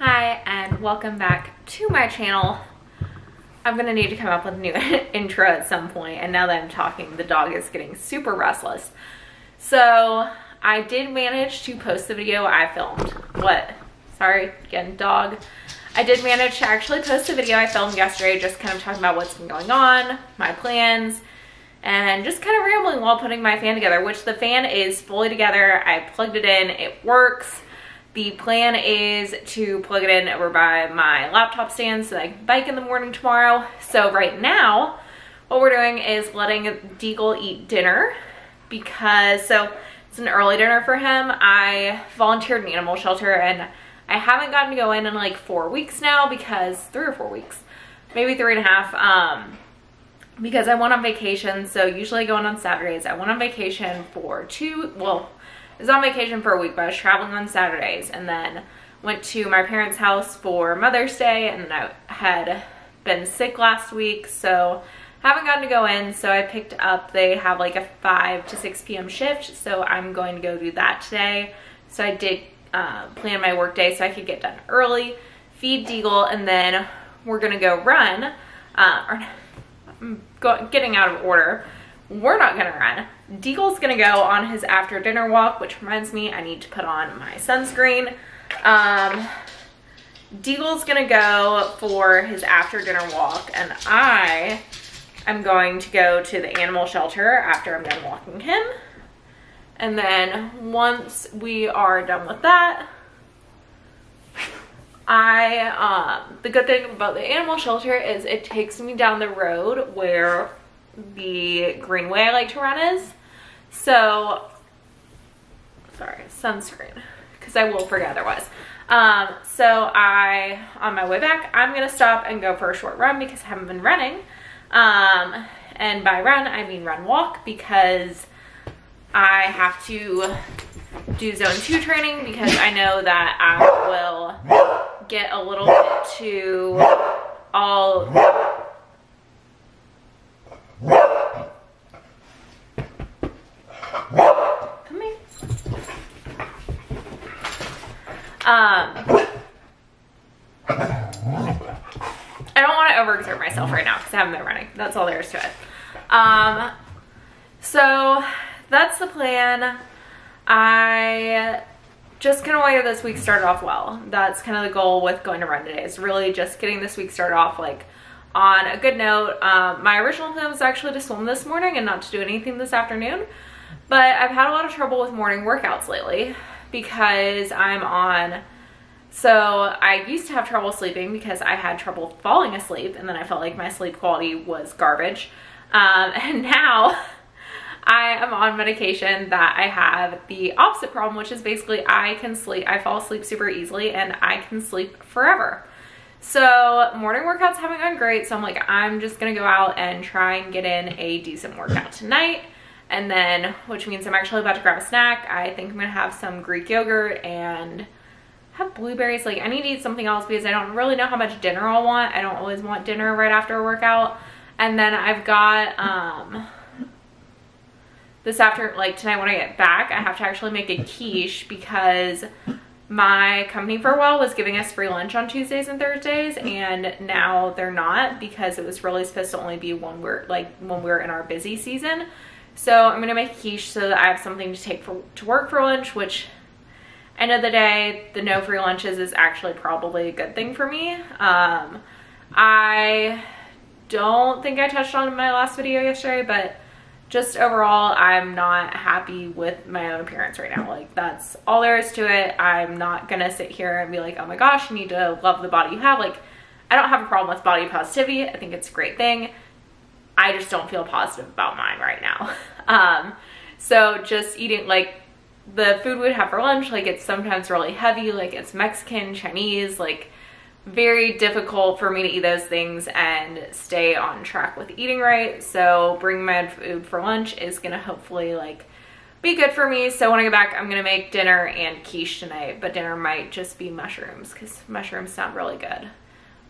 Hi and welcome back to my channel. I'm gonna need to come up with a new intro at some point, and now that I'm talking, the dog is getting super restless. So I did manage to post the video I filmed. Sorry, again, dog. I did manage to actually post the video I filmed yesterday, just kind of talking about what's been going on, my plans, and just kind of rambling while putting my fan together, which the fan is fully together. I plugged it in, it works. The plan is to plug it in over by my laptop stand so that I can bike in the morning tomorrow. So right now, what we're doing is letting Deagle eat dinner because, it's an early dinner for him. I volunteered in an animal shelter and I haven't gotten to go in like 4 weeks now because, 3 or 4 weeks, maybe 3.5, because I went on vacation. So usually I go in on Saturdays. I went on vacation for I was on vacation for a week, but I was traveling on Saturdays and then went to my parents' house for Mother's Day, and then I had been sick last week, so haven't gotten to go in. So I picked up, they have like a 5 to 6 p.m. shift, so I'm going to go do that today. So I did plan my work day so I could get done early, feed Deagle, and then we're gonna go run, getting out of order. We're not gonna run. Deagle's gonna go on his after dinner walk, which reminds me I need to put on my sunscreen. Deagle's gonna go for his after dinner walk, and I am going to go to the animal shelter after I'm done walking him. And then once we are done with that, the good thing about the animal shelter is it takes me down the road where the greenway I like to run is. So, sorry, sunscreen, because I will forget otherwise. So on my way back, I'm gonna stop and go for a short run because I haven't been running. And by run, I mean run walk, because I have to do zone 2 training because I know that I will get a little bit too come here. I don't want to overexert myself right now because I haven't been running. That's all there is to it. So that's the plan. I just kind of wanted this week started off well. That's kind of the goal with going to run today, is really just getting this week started off like on a good note. My original plan was actually to swim this morning and not to do anything this afternoon, but I've had a lot of trouble with morning workouts lately because so I used to have trouble sleeping because I had trouble falling asleep, and then I felt like my sleep quality was garbage. And now I am on medication that I have the opposite problem, which is basically I fall asleep super easily and I can sleep forever. So morning workouts haven't gone great, so I'm like, I'm just gonna go out and try and get in a decent workout tonight. And then, which means I'm actually about to grab a snack. I think I'm gonna have some Greek yogurt and have blueberries. Like, I need to eat something else because I don't really know how much dinner I'll want. I don't always want dinner right after a workout. And then I've got tonight when I get back, I have to actually make a quiche because my company for a while was giving us free lunch on Tuesdays and Thursdays, and now they're not because it was really supposed to only be when we're in our busy season. So I'm gonna make a quiche so that I have something to take to work for lunch, which, end of the day, the no free lunches is actually probably a good thing for me. I don't think I touched on in my last video yesterday, but just overall, I'm not happy with my own appearance right now. Like, that's all there is to it. I'm not gonna sit here and be like, oh my gosh, you need to love the body you have. Like, I don't have a problem with body positivity. I think it's a great thing. I just don't feel positive about mine right now. So just eating, like, the food we'd have for lunch, like, it's sometimes really heavy, like it's Mexican, Chinese, like very difficult for me to eat those things and stay on track with eating right. So bringing my own food for lunch is gonna hopefully like be good for me. So when I get back, I'm gonna make dinner and quiche tonight, but dinner might just be mushrooms because mushrooms sound really good.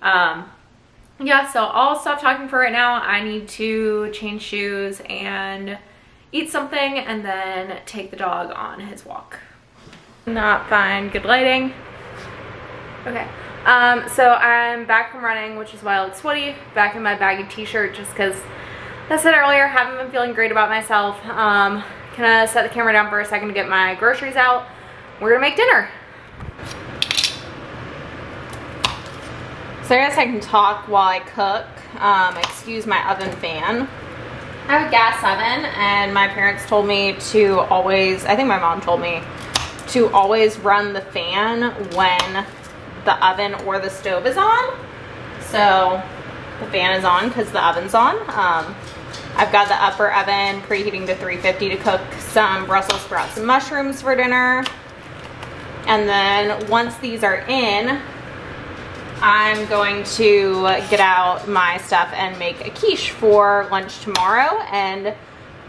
Yeah, so I'll stop talking for right now. I need to change shoes and eat something and then take the dog on his walk. Not fine, good lighting. Okay, so I'm back from running, which is why I look sweaty, back in my baggy t-shirt just because, as I said earlier, haven't been feeling great about myself. Gonna set the camera down for a second to get my groceries out. We're gonna make dinner. So I guess I can talk while I cook. Excuse my oven fan. I have a gas oven, and my parents told me to always, I think my mom told me, to always run the fan when the oven or the stove is on. So the fan is on because the oven's on. I've got the upper oven preheating to 350 to cook some Brussels sprouts and mushrooms for dinner. And then once these are in, I'm going to get out my stuff and make a quiche for lunch tomorrow. And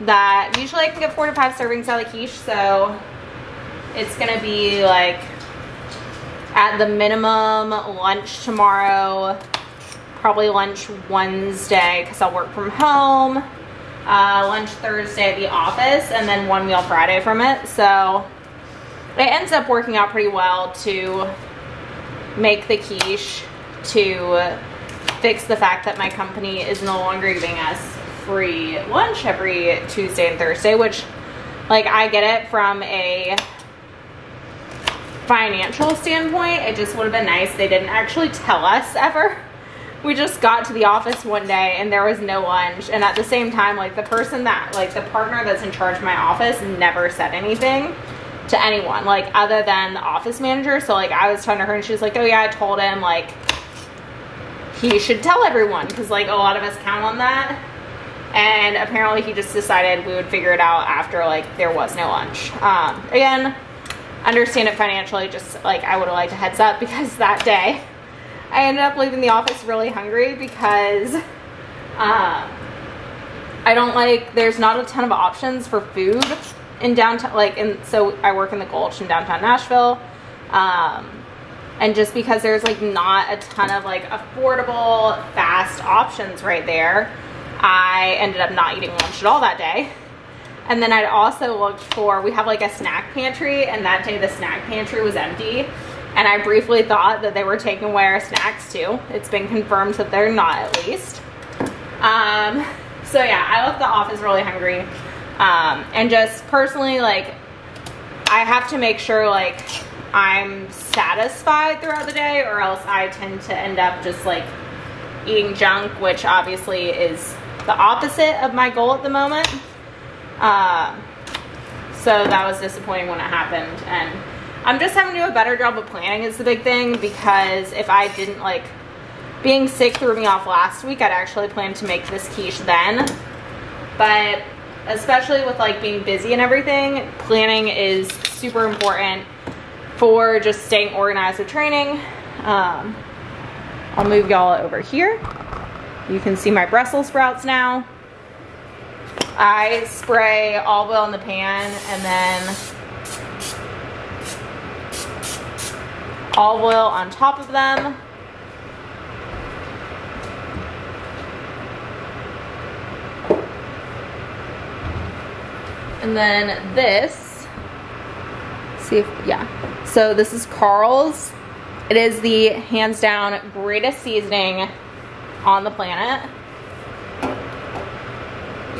that, usually I can get 4 to 5 servings out of quiche, so it's gonna be like at the minimum lunch tomorrow, probably lunch Wednesday because I'll work from home, lunch Thursday at the office, and then 1 meal Friday from it. So it ends up working out pretty well to make the quiche to fix the fact that my company is no longer giving us free lunch every Tuesday and Thursday, which, like, I get it from a financial standpoint. It just would have been nice they didn't actually tell us ever. We just got to the office one day and there was no lunch, and at the same time, like, the person that, like, the partner that's in charge of my office never said anything to anyone, like, other than the office manager. So, like, I was talking to her and she was like, oh yeah, I told him, like, he should tell everyone because, like, a lot of us count on that. And apparently he just decided we would figure it out after, like, there was no lunch. Again, understand it financially, just, like, I would have liked a heads up, because that day I ended up leaving the office really hungry because I don't, like, there's not a ton of options for food in downtown, like, and so I work in the Gulch in downtown Nashville, and just because there's, like, not a ton of, like, affordable fast options right there, I ended up not eating lunch at all that day. And then I'd also looked for, we have, like, a snack pantry, and that day the snack pantry was empty, and I briefly thought that they were taking away our snacks too. It's been confirmed that they're not, at least. So yeah, I left the office really hungry. And just personally, like, I have to make sure, like, I'm satisfied throughout the day, or else I tend to end up just, like, eating junk, which obviously is the opposite of my goal at the moment. So that was disappointing when it happened, and I'm just having to do a better job of planning is the big thing, because if I didn't, like, being sick threw me off last week, I'd actually planned to make this quiche then, but especially with, like, being busy and everything, planning is super important for just staying organized with training. I'll move y'all over here. You can see my Brussels sprouts now. I spray olive oil in the pan and then olive oil on top of them. And then this, see if, yeah. So this is Carl's. It is the hands down greatest seasoning on the planet.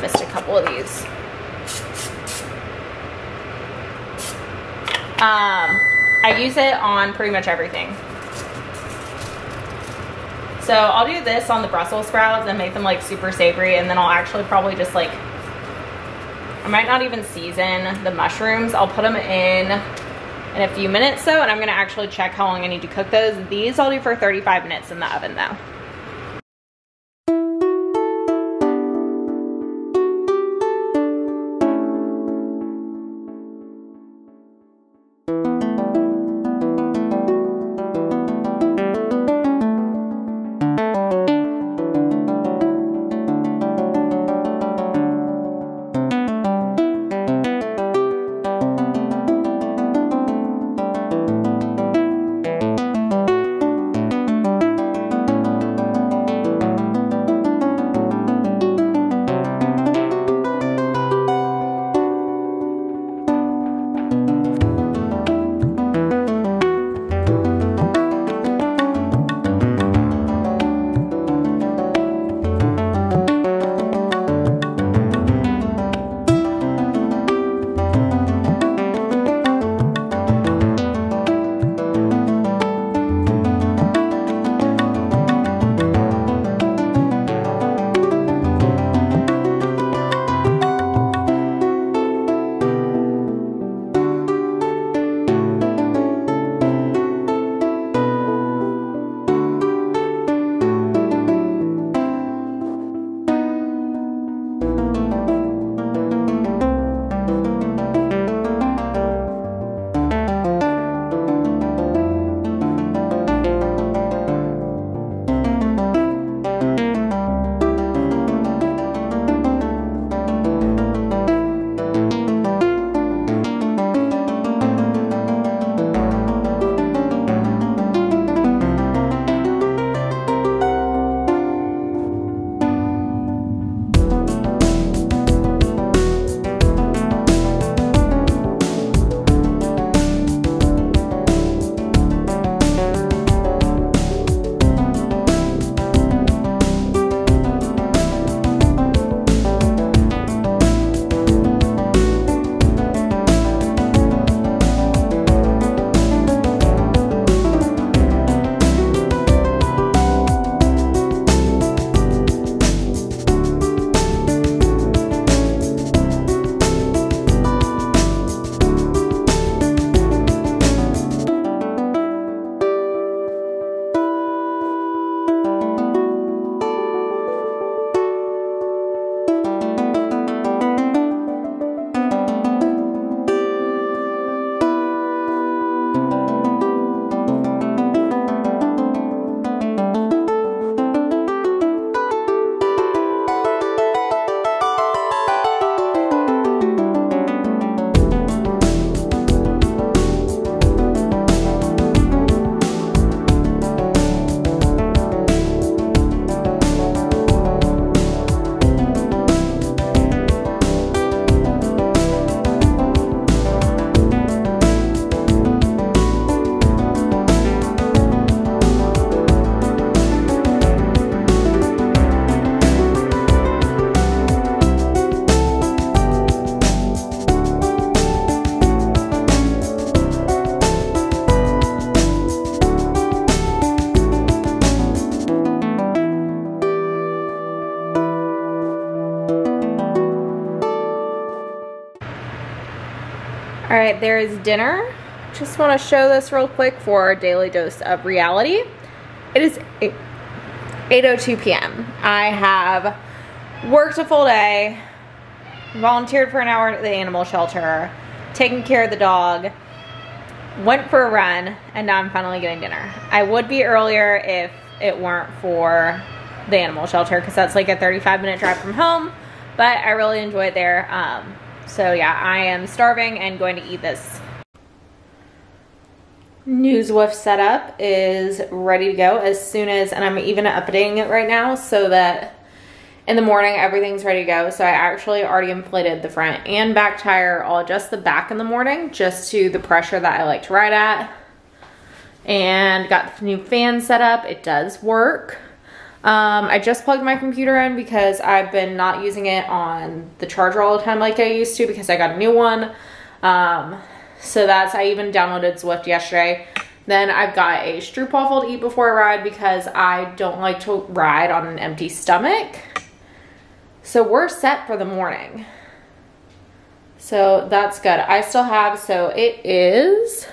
Missed a couple of these. I use it on pretty much everything. So I'll do this on the Brussels sprouts and make them, like, super savory, and then I'll actually probably just, like, I might not even season the mushrooms. I'll put them in a few minutes though, and I'm gonna actually check how long I need to cook those. These I'll do for 35 minutes in the oven though. All right, there is dinner. Just want to show this real quick for our daily dose of reality. It is 8:02 p.m. I have worked a full day, volunteered for an hour at the animal shelter, taken care of the dog, went for a run, and now I'm finally getting dinner. I would be earlier if it weren't for the animal shelter, because that's like a 35-minute drive from home, but I really enjoy it there. So yeah, I am starving and going to eat this. New ZWIFT setup is ready to go as soon as, and I'm even updating it right now so that in the morning everything's ready to go. So I actually already inflated the front and back tire. I'll adjust the back in the morning just to the pressure that I like to ride at, and got the new fan set up. It does work. I just plugged my computer in because I've been not using it on the charger all the time like I used to, because I got a new one. So I even downloaded ZWIFT yesterday. Then I've got a stroopwafel to eat before I ride because I don't like to ride on an empty stomach. So we're set for the morning. So that's good. I still have, so it is,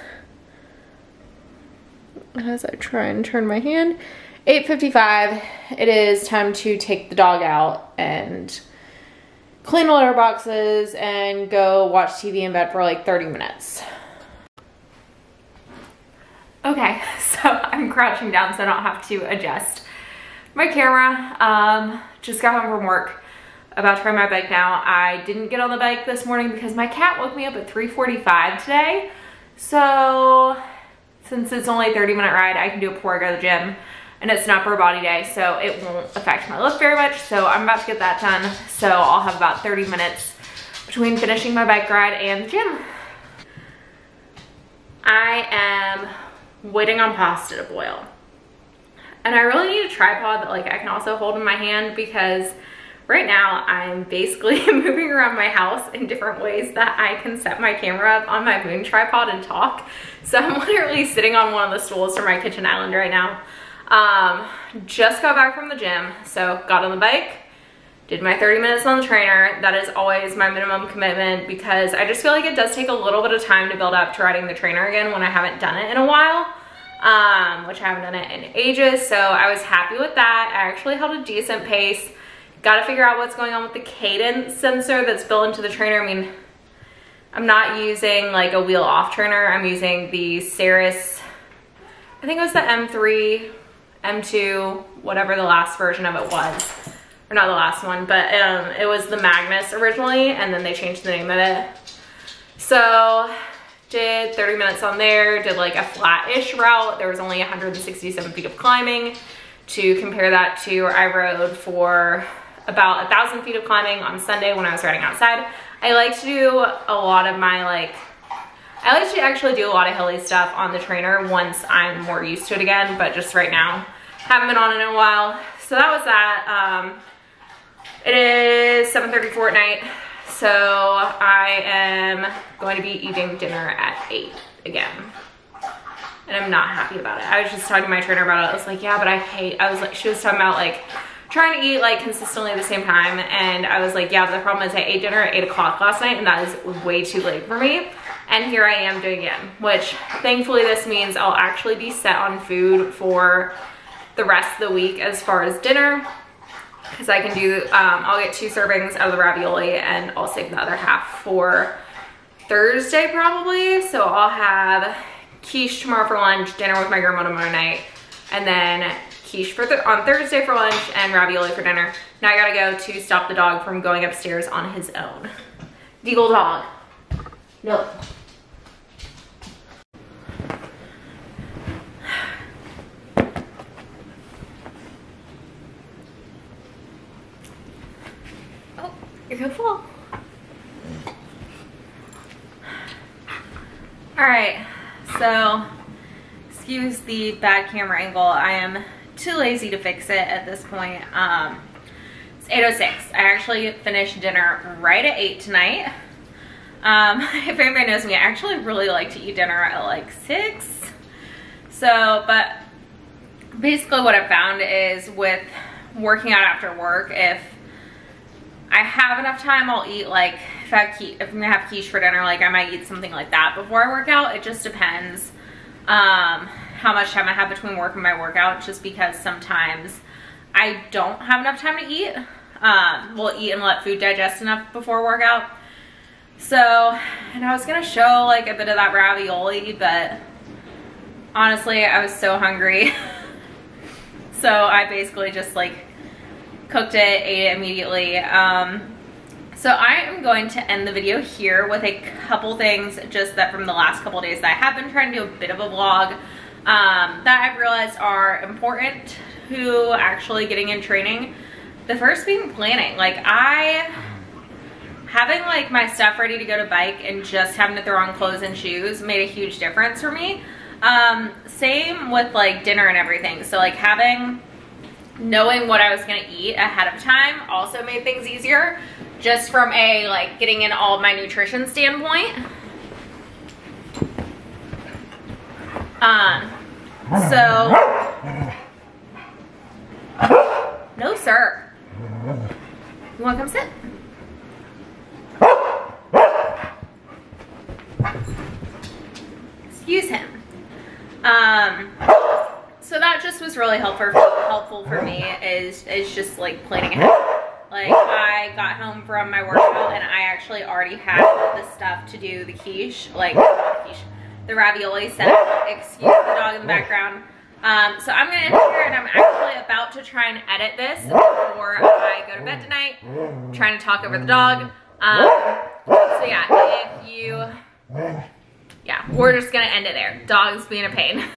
as I try and turn my hand, 8:55. It is time to take the dog out and clean the litter boxes and go watch TV in bed for like 30 minutes. Okay, so I'm crouching down so I don't have to adjust my camera. Just got home from work, about to ride my bike now. I didn't get on the bike this morning because my cat woke me up at 3:45 today. So since it's only a 30-minute ride, I can do it before I go to the gym. And it's an upper body day, so it won't affect my lift very much. So I'm about to get that done. So I'll have about 30 minutes between finishing my bike ride and the gym. I am waiting on pasta to boil. And I really need a tripod that like I can also hold in my hand, because right now I'm basically moving around my house in different ways that I can set my camera up on my moving tripod and talk. So I'm literally sitting on one of the stools for my kitchen island right now. Just got back from the gym, so got on the bike, did my 30 minutes on the trainer. That is always my minimum commitment, because I just feel like it does take a little bit of time to build up to riding the trainer again when I haven't done it in a while, which I haven't done it in ages. So I was happy with that. I actually held a decent pace. Got to figure out what's going on with the cadence sensor that's built into the trainer. I mean, I'm not using like a wheel off trainer. I'm using the Ceres, I think it was the M3, M2, whatever the last version of it was, or not the last one, but it was the Magnus originally, and then they changed the name of it. So did 30 minutes on there, did like a flat-ish route. There was only 167 feet of climbing. To compare that to, I rode for about 1,000 feet of climbing on Sunday when I was riding outside. I like to do a lot of my I like to actually do a lot of hilly stuff on the trainer once I'm more used to it again, but just right now, haven't been on it in a while. So that was that. It is 7:34 at night, so I am going to be eating dinner at 8 again. And I'm not happy about it. I was just talking to my trainer about it. I was like, yeah, but she was talking about like trying to eat like consistently at the same time. And I was like, yeah, but the problem is I ate dinner at 8 o'clock last night, and that is way too late for me. And here I am doing it again, which thankfully this means I'll actually be set on food for the rest of the week as far as dinner, because I can do, I'll get 2 servings out of the ravioli, and I'll save the other half for Thursday probably. So I'll have quiche tomorrow for lunch, dinner with my grandma tomorrow night, and then quiche on Thursday for lunch and ravioli for dinner. Now I gotta go to stop the dog from going upstairs on his own. Deagle dog. No. Oh, you're gonna fall. All right, so excuse the bad camera angle. I am too lazy to fix it at this point. It's 8:06. I actually finished dinner right at 8 tonight. If anybody knows me, I actually really like to eat dinner at like 6. So, but basically what I've found is with working out after work, if I have enough time, I'll eat like, if I'm gonna have quiche for dinner, like I might eat something like that before I work out. It just depends how much time I have between work and my workout, just because sometimes I don't have enough time to eat. We'll eat and let food digest enough before workout. So, and I was gonna show like a bit of that ravioli, but honestly, I was so hungry. So I basically just like cooked it, ate it immediately. So I am going to end the video here with a couple things just that from the last couple days that I have been trying to do a bit of a vlog that I've realized are important to actually getting in training. The first being planning. Like having like my stuff ready to go to bike and just having to throw on clothes and shoes made a huge difference for me. Same with like dinner and everything. So like knowing what I was gonna eat ahead of time also made things easier, just from a like getting in all of my nutrition standpoint. So no sir, you wanna come sit? Excuse him. So that just was really helpful for me is just like planning ahead. Like I got home from my workout and I actually already had the stuff to do the quiche, like the ravioli set. Excuse the dog in the background. So I'm gonna end here, and I'm actually about to try and edit this before I go to bed tonight. I'm trying to talk over the dog. So yeah, we're just gonna end it there. Dog's being a pain.